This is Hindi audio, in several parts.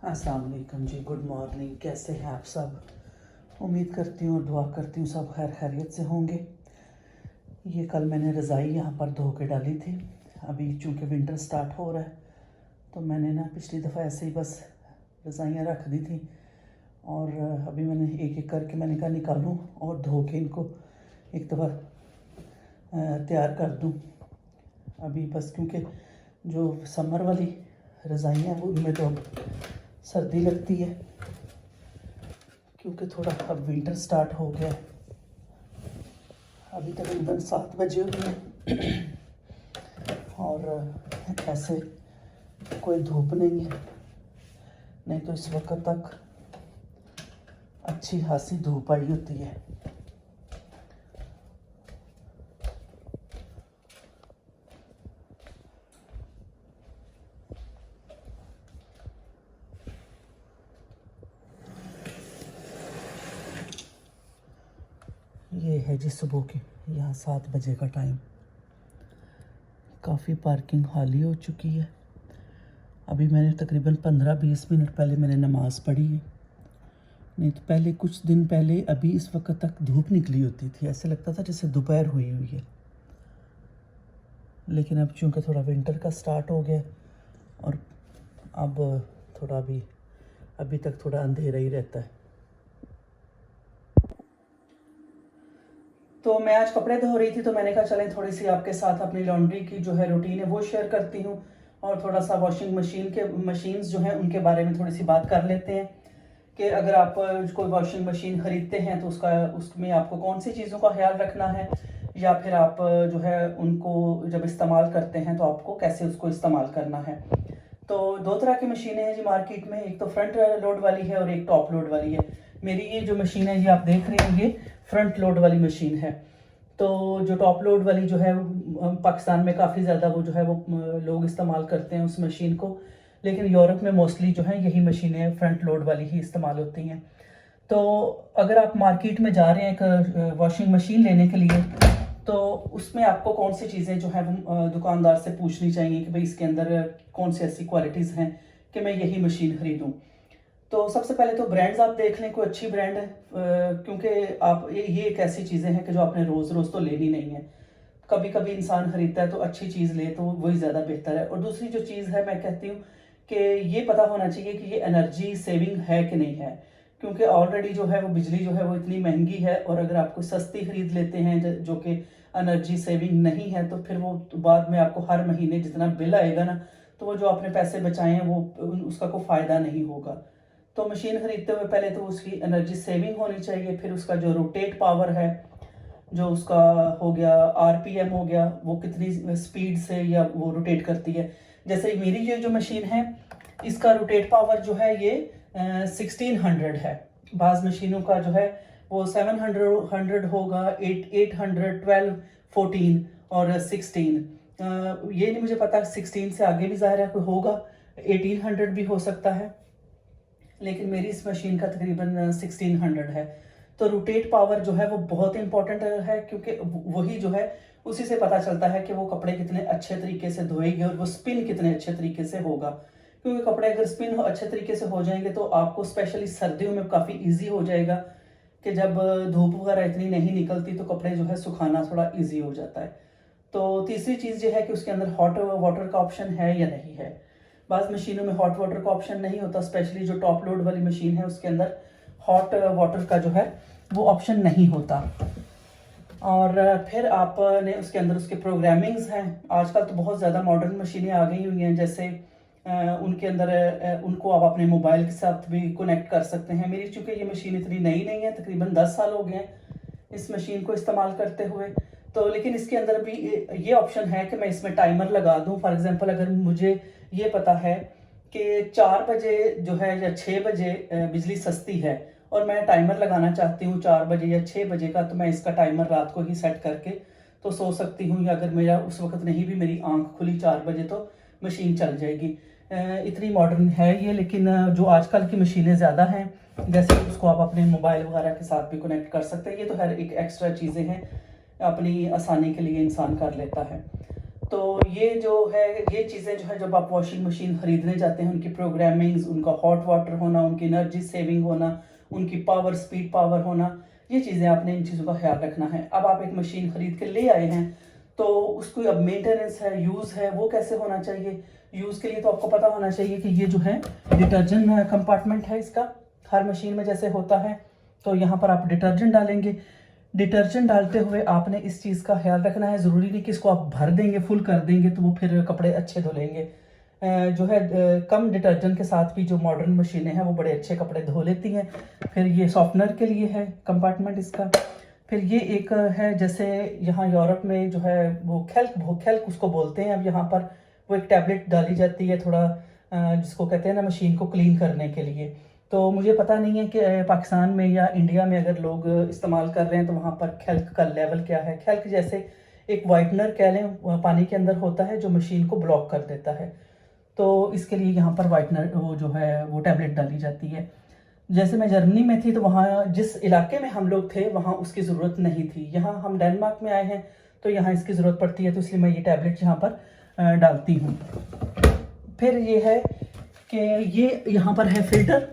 अस्सलाम वालेकुम जी, गुड मॉर्निंग। कैसे हैं आप सब? उम्मीद करती हूँ और दुआ करती हूँ सब खैर खैरियत से होंगे। ये कल मैंने रज़ाई यहाँ पर धो के डाली थी। अभी चूँकि विंटर स्टार्ट हो रहा है तो मैंने ना पिछली दफ़ा ऐसे ही बस रज़ाइयाँ रख दी थी और अभी मैंने एक एक करके मैंने कहा निकालूँ और धो के इनको एक दफ़ा तैयार कर दूँ। अभी बस क्योंकि जो समर वाली रज़ाइयाँ हैं उनमें तो अब सर्दी लगती है क्योंकि थोड़ा अब विंटर स्टार्ट हो गया है। अभी तकरीबन 7 बजे हुए हैं और ऐसे कोई धूप नहीं है, नहीं तो इस वक्त तक अच्छी खासी धूप आई होती है। ये है जी सुबह की, यहाँ 7 बजे का टाइम। काफ़ी पार्किंग खाली हो चुकी है। अभी मैंने तकरीबन 15-20 मिनट पहले मैंने नमाज़ पढ़ी है। नहीं तो पहले कुछ दिन पहले अभी इस वक्त तक धूप निकली होती थी, ऐसे लगता था जैसे दोपहर हुई हुई है। लेकिन अब चूँकि थोड़ा विंटर का स्टार्ट हो गया और अब थोड़ा अभी तक थोड़ा अंधेरा ही रहता है। तो मैं आज कपड़े धो रही थी तो मैंने कहा चलें थोड़ी सी आपके साथ अपनी लॉन्ड्री की जो है रूटीन है वो शेयर करती हूँ और थोड़ा सा वॉशिंग मशीन्स जो हैं उनके बारे में थोड़ी सी बात कर लेते हैं कि अगर आप कोई वॉशिंग मशीन ख़रीदते हैं तो उसमें आपको कौन सी चीज़ों का ख्याल रखना है, या फिर आप जो है उनको जब इस्तेमाल करते हैं तो आपको कैसे उसको इस्तेमाल करना है। तो 2 तरह की मशीनें हैं जी मार्केट में, एक तो फ्रंट लोड वाली है और एक टॉप लोड वाली है। मेरी ये जो मशीन है ये आप देख रहे हैं, ये फ्रंट लोड वाली मशीन है। तो जो टॉप लोड वाली जो है पाकिस्तान में काफ़ी ज़्यादा वो जो है वो लोग इस्तेमाल करते हैं उस मशीन को, लेकिन यूरोप में मोस्टली जो है यही मशीनें फ्रंट लोड वाली ही इस्तेमाल होती हैं। तो अगर आप मार्केट में जा रहे हैं एक वॉशिंग मशीन लेने के लिए तो उसमें आपको कौन सी चीज़ें जो है दुकानदार से पूछनी चाहिए कि भाई इसके अंदर कौन सी ऐसी क्वालिटीज़ हैं कि मैं यही मशीन ख़रीदूँ। तो सबसे पहले तो ब्रांड्स आप देख लें, कोई अच्छी ब्रांड है, क्योंकि आप ये एक ऐसी चीज़ें हैं कि जो आपने रोज़ रोज़ तो लेनी नहीं है। कभी कभी इंसान ख़रीदता है तो अच्छी चीज़ ले तो वही ज़्यादा बेहतर है। और दूसरी जो चीज़ है मैं कहती हूँ कि ये पता होना चाहिए कि ये एनर्जी सेविंग है कि नहीं है, क्योंकि ऑलरेडी जो है वो बिजली जो है वो इतनी महंगी है और अगर आप कोई सस्ती ख़रीद लेते हैं जो कि एनर्जी सेविंग नहीं है तो फिर वो बाद में आपको हर महीने जितना बिल आएगा ना तो वो जो आपने पैसे बचाए हैं वो उसका कोई फ़ायदा नहीं होगा। तो मशीन ख़रीदते हुए पहले तो उसकी एनर्जी सेविंग होनी चाहिए, फिर उसका जो रोटेट पावर है, जो उसका हो गया आरपीएम हो गया, वो कितनी स्पीड से या वो रोटेट करती है। जैसे मेरी ये जो मशीन है इसका रोटेट पावर जो है ये 1600 है। बाज़ मशीनों का जो है वो 700 होगा, 800, 12, 14 और 16। ये नहीं मुझे पता 16 से आगे भी ज़ाहिर है कोई होगा, 1800 भी हो सकता है, लेकिन मेरी इस मशीन का तकरीबन 1600 है। तो रोटेट पावर जो है वो बहुत इंपॉर्टेंट है, क्योंकि वही जो है उसी से पता चलता है कि वो कपड़े कितने अच्छे तरीके से धोएंगे और वो स्पिन कितने अच्छे तरीके से होगा। क्योंकि कपड़े अगर स्पिन अच्छे तरीके से हो जाएंगे तो आपको स्पेशली सर्दियों में काफ़ी ईजी हो जाएगा कि जब धूप वगैरह इतनी नहीं निकलती तो कपड़े जो है सुखाना थोड़ा ईजी हो जाता है। तो तीसरी चीज़ ये है कि उसके अंदर हॉट वाटर का ऑप्शन है या नहीं है। बाज़ मशीनों में हॉट वाटर का ऑप्शन नहीं होता, स्पेशली जो टॉप लोड वाली मशीन है उसके अंदर हॉट वाटर का जो है वो ऑप्शन नहीं होता। और फिर आपने उसके अंदर उसके प्रोग्रामिंग्स हैं। आजकल तो बहुत ज़्यादा मॉडर्न मशीनें आ गई हुई हैं, जैसे उनके अंदर उनको आप अपने मोबाइल के साथ भी कनेक्ट कर सकते हैं। मेरी चूँकि ये मशीन इतनी नई नहीं है, तकरीबन 10 साल हो गए हैं इस मशीन को इस्तेमाल करते हुए, तो लेकिन इसके अंदर भी ये ऑप्शन है कि मैं इसमें टाइमर लगा दूं। फॉर एग्जांपल अगर मुझे ये पता है कि 4 बजे जो है या 6 बजे बिजली सस्ती है और मैं टाइमर लगाना चाहती हूँ 4 बजे या 6 बजे का, तो मैं इसका टाइमर रात को ही सेट करके तो सो सकती हूँ, या अगर मेरा उस वक्त नहीं भी मेरी आंख खुली 4 बजे तो मशीन चल जाएगी। इतनी मॉडर्न है ये। लेकिन जो आजकल की मशीनें ज़्यादा हैं, जैसे उसको आप अपने मोबाइल वगैरह के साथ भी कनेक्ट कर सकते हैं। ये तो हर एक एक्स्ट्रा चीज़ें हैं, अपनी आसानी के लिए इंसान कर लेता है। तो ये जो है, ये चीज़ें जो है जब आप वॉशिंग मशीन ख़रीदने जाते हैं, उनकी प्रोग्रामिंग्स, उनका हॉट वाटर होना, उनकी एनर्जी सेविंग होना, उनकी पावर, स्पीड पावर होना, ये चीज़ें आपने इन चीज़ों का ख्याल रखना है। अब आप एक मशीन ख़रीद के ले आए हैं तो उसको अब मेंटेनेंस है, यूज़ है, वो कैसे होना चाहिए। यूज़ के लिए तो आपको पता होना चाहिए कि ये जो है डिटर्जेंट कंपार्टमेंट है इसका, हर मशीन में जैसे होता है। तो यहाँ पर आप डिटर्जेंट डालेंगे। डिटर्जेंट डालते हुए आपने इस चीज़ का ख्याल रखना है, ज़रूरी नहीं कि इसको आप भर देंगे, फुल कर देंगे तो वो फिर कपड़े अच्छे धुलेंगे। जो है कम डिटर्जेंट के साथ भी जो मॉडर्न मशीनें हैं वो बड़े अच्छे कपड़े धो लेती हैं। फिर ये सॉफ्टनर के लिए है कंपार्टमेंट इसका। फिर ये एक है, जैसे यहाँ यूरोप में जो है वो खेल्क उसको बोलते हैं। अब यहाँ पर वो एक टैबलेट डाली जाती है थोड़ा, जिसको कहते हैं ना मशीन को क्लीन करने के लिए। तो मुझे पता नहीं है कि पाकिस्तान में या इंडिया में अगर लोग इस्तेमाल कर रहे हैं तो वहाँ पर खेल्क का लेवल क्या है। खेल्क जैसे एक वाइटनर कह लें, पानी के अंदर होता है जो मशीन को ब्लॉक कर देता है। तो इसके लिए यहाँ पर वाइटनर वो जो है वो टैबलेट डाली जाती है। जैसे मैं जर्मनी में थी तो वहाँ जिस इलाके में हम लोग थे वहाँ उसकी ज़रूरत नहीं थी। यहाँ हम डेनमार्क में आए हैं तो यहाँ इसकी ज़रूरत पड़ती है, तो इसलिए मैं ये टैबलेट यहाँ पर डालती हूँ। फिर ये है कि ये यहाँ पर है फ़िल्टर।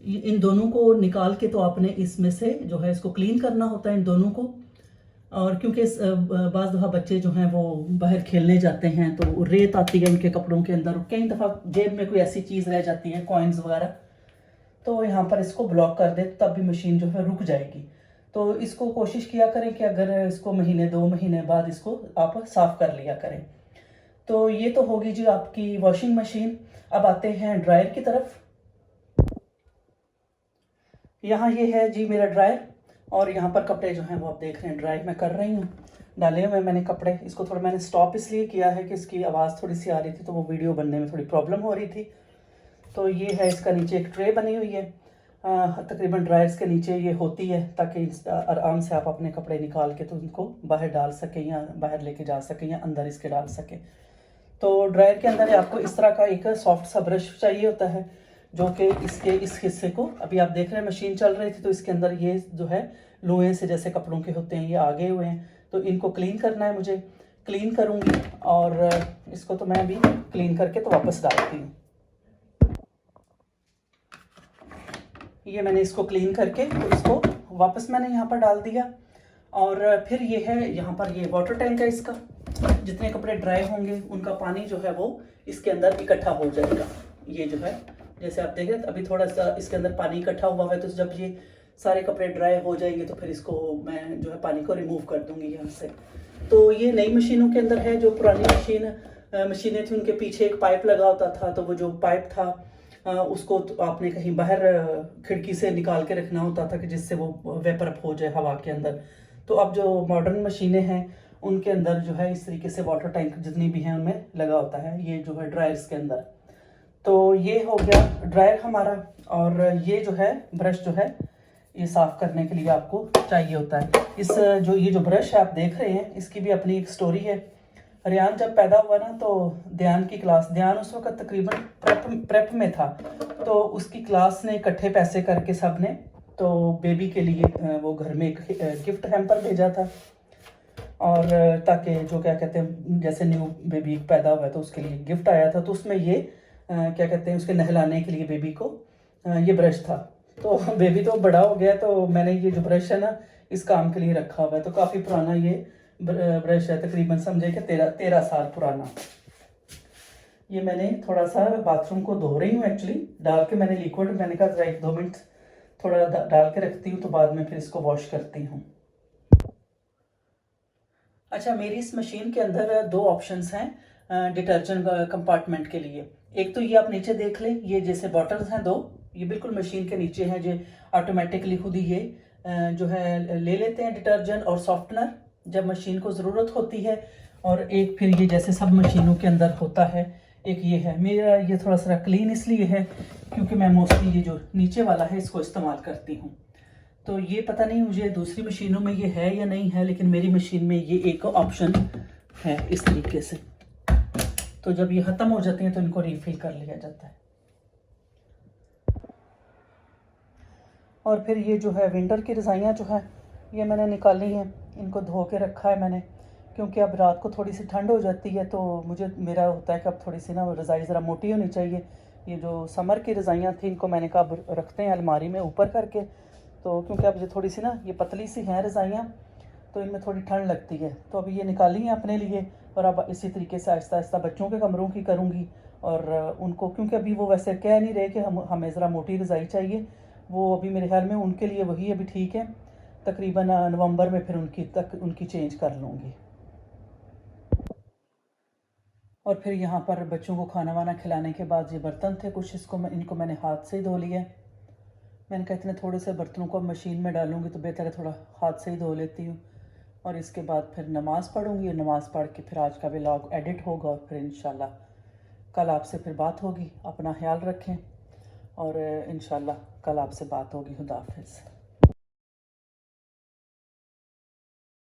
इन दोनों को निकाल के तो आपने इसमें से जो है इसको क्लीन करना होता है इन दोनों को। और क्योंकि बाज़ दफ़ा बच्चे जो हैं वो बाहर खेलने जाते हैं तो रेत आती है उनके कपड़ों के अंदर, कई दफ़ा जेब में कोई ऐसी चीज़ रह जाती है, कॉइन्स वगैरह, तो यहाँ पर इसको ब्लॉक कर दे तब भी मशीन जो है रुक जाएगी। तो इसको कोशिश किया करें कि अगर इसको महीने 2 महीने बाद इसको आप साफ़ कर लिया करें। तो ये तो होगी जी आपकी वॉशिंग मशीन। अब आते हैं ड्रायर की तरफ। यहाँ ये है जी मेरा ड्रायर, और यहाँ पर कपड़े जो हैं वो आप देख रहे हैं ड्राई मैं कर रही हूँ। डाले हुए मैंने कपड़े, इसको थोड़ा मैंने स्टॉप इसलिए किया है कि इसकी आवाज़ थोड़ी सी आ रही थी तो वो वीडियो बनने में थोड़ी प्रॉब्लम हो रही थी। तो ये है, इसका नीचे एक ट्रे बनी हुई है, तकरीबन ड्रायर्स के नीचे ये होती है ताकि आराम से आप अपने कपड़े निकाल के तो उनको बाहर डाल सकें या बाहर लेके जा सकें या अंदर इसके डाल सकें। तो ड्रायर के अंदर आपको इस तरह का एक सॉफ्ट सा ब्रश चाहिए होता है, जो कि इसके इस हिस्से को, अभी आप देख रहे हैं मशीन चल रही थी तो इसके अंदर ये जो है लोहे से जैसे कपड़ों के होते हैं ये आगे हुए हैं, तो इनको क्लीन करना है मुझे। क्लीन करूँगी और इसको तो मैं अभी क्लीन करके तो वापस डालती हूँ। ये मैंने इसको क्लीन करके तो इसको वापस मैंने यहाँ पर डाल दिया। और फिर ये है यहाँ पर ये वाटर टैंक है इसका, जितने कपड़े ड्राई होंगे उनका पानी जो है वो इसके अंदर इकट्ठा हो जाएगा। ये जो है जैसे आप देख रहे हैं अभी थोड़ा सा इसके अंदर पानी इकट्ठा हुआ है, तो जब ये सारे कपड़े ड्राई हो जाएंगे तो फिर इसको मैं जो है पानी को रिमूव कर दूंगी यहाँ से। तो ये नई मशीनों के अंदर है, जो पुरानी मशीनें थी उनके पीछे एक पाइप लगा होता था, तो वो जो पाइप था उसको तो आपने कहीं बाहर खिड़की से निकाल के रखना होता था कि जिससे वो वेपर अप हो जाए हवा के अंदर। तो अब जो मॉडर्न मशीनें हैं उनके अंदर जो है इस तरीके से वाटर टैंक जितनी भी हैं उनमें लगा होता है, ये जो है ड्रायर्स के अंदर। तो ये हो गया ड्रायर हमारा। और ये जो है ब्रश जो है ये साफ़ करने के लिए आपको चाहिए होता है। ये जो ब्रश है आप देख रहे हैं इसकी भी अपनी एक स्टोरी है। रियान जब पैदा हुआ ना तो ध्यान की क्लास, ध्यान उस वक्त तकरीबन प्रेप में था, तो उसकी क्लास ने इकट्ठे पैसे करके सब ने तो बेबी के लिए वो घर में एक गिफ्ट हैम्पर भेजा था। और ताकि जो क्या कहते हैं जैसे न्यू बेबी पैदा हुआ तो उसके लिए गिफ्ट आया था, तो उसमें ये क्या कहते हैं उसके नहलाने के लिए बेबी को ये ब्रश था। तो बेबी तो बड़ा हो गया तो मैंने ये जो ब्रश है ना इस काम के लिए रखा हुआ है। तो काफ़ी पुराना ये ब्रश है, तकरीबन समझे कि 13 साल पुराना। ये मैंने थोड़ा सा बाथरूम को धो रही हूँ एक्चुअली, डाल के मैंने लिक्विड, मैंने कहा 1-2 मिनट थोड़ा डाल के रखती हूँ तो बाद में फिर इसको वॉश करती हूँ। अच्छा, मेरी इस मशीन के अंदर 2 ऑप्शंस हैं डिटर्जेंट कंपार्टमेंट के लिए। एक तो ये आप नीचे देख लें, ये जैसे बॉटल्स हैं 2, ये बिल्कुल मशीन के नीचे हैं, जो ऑटोमेटिकली खुद ही ये जो है ले लेते हैं डिटर्जेंट और सॉफ्टनर जब मशीन को ज़रूरत होती है। और एक फिर ये जैसे सब मशीनों के अंदर होता है, एक ये है। मेरा ये थोड़ा सा क्लीन इसलिए है क्योंकि मैं मोस्टली ये जो नीचे वाला है इसको इस्तेमाल करती हूँ। तो ये पता नहीं मुझे दूसरी मशीनों में ये है या नहीं है, लेकिन मेरी मशीन में ये एक ऑप्शन है इस तरीके से। तो जब ये ख़त्म हो जाते हैं तो इनको रीफिल कर लिया जाता है। और फिर ये जो है विंटर की रज़ाइयाँ जो है ये मैंने निकाली हैं, इनको धो के रखा है मैंने। क्योंकि अब रात को थोड़ी सी ठंड हो जाती है, तो मेरा होता है कि अब थोड़ी सी ना रज़ाई ज़रा मोटी होनी चाहिए। ये जो समर की रज़ाइयाँ थी, इनको मैंने कहा अब रखते हैं अलमारी में ऊपर करके, तो क्योंकि अब ये थोड़ी सी ना ये पतली सी हैं रज़ाइयाँ, तो इनमें थोड़ी ठंड लगती है, तो अभी ये निकाली हैं अपने लिए। और अब इसी तरीके से आहिस्ता आहिस्ता बच्चों के कमरों की करूँगी। और उनको, क्योंकि अभी वो वैसे कह नहीं रहे कि हमें ज़रा मोटी रज़ाई चाहिए, वो अभी मेरे ख्याल में उनके लिए वही अभी ठीक है। तकरीबन नवंबर में फिर उनकी चेंज कर लूँगी। और फिर यहाँ पर बच्चों को खाना वाना खिलाने के बाद ये बर्तन थे कुछ, इनको मैंने हाथ से ही धो लिया। मैंने कहा इतने थोड़े से बर्तनों को मशीन में डालूँगी तो बेहतर है थोड़ा हाथ से ही धो लेती हूँ। और इसके बाद फिर नमाज़ पढ़ूँगी, और नमाज़ पढ़ के फिर आज का व्लॉग एडिट होगा, और फिर इंशाल्लाह कल आपसे फिर बात होगी। अपना ख्याल रखें, और इंशाल्लाह कल आपसे बात होगी। खुदा हाफिज़।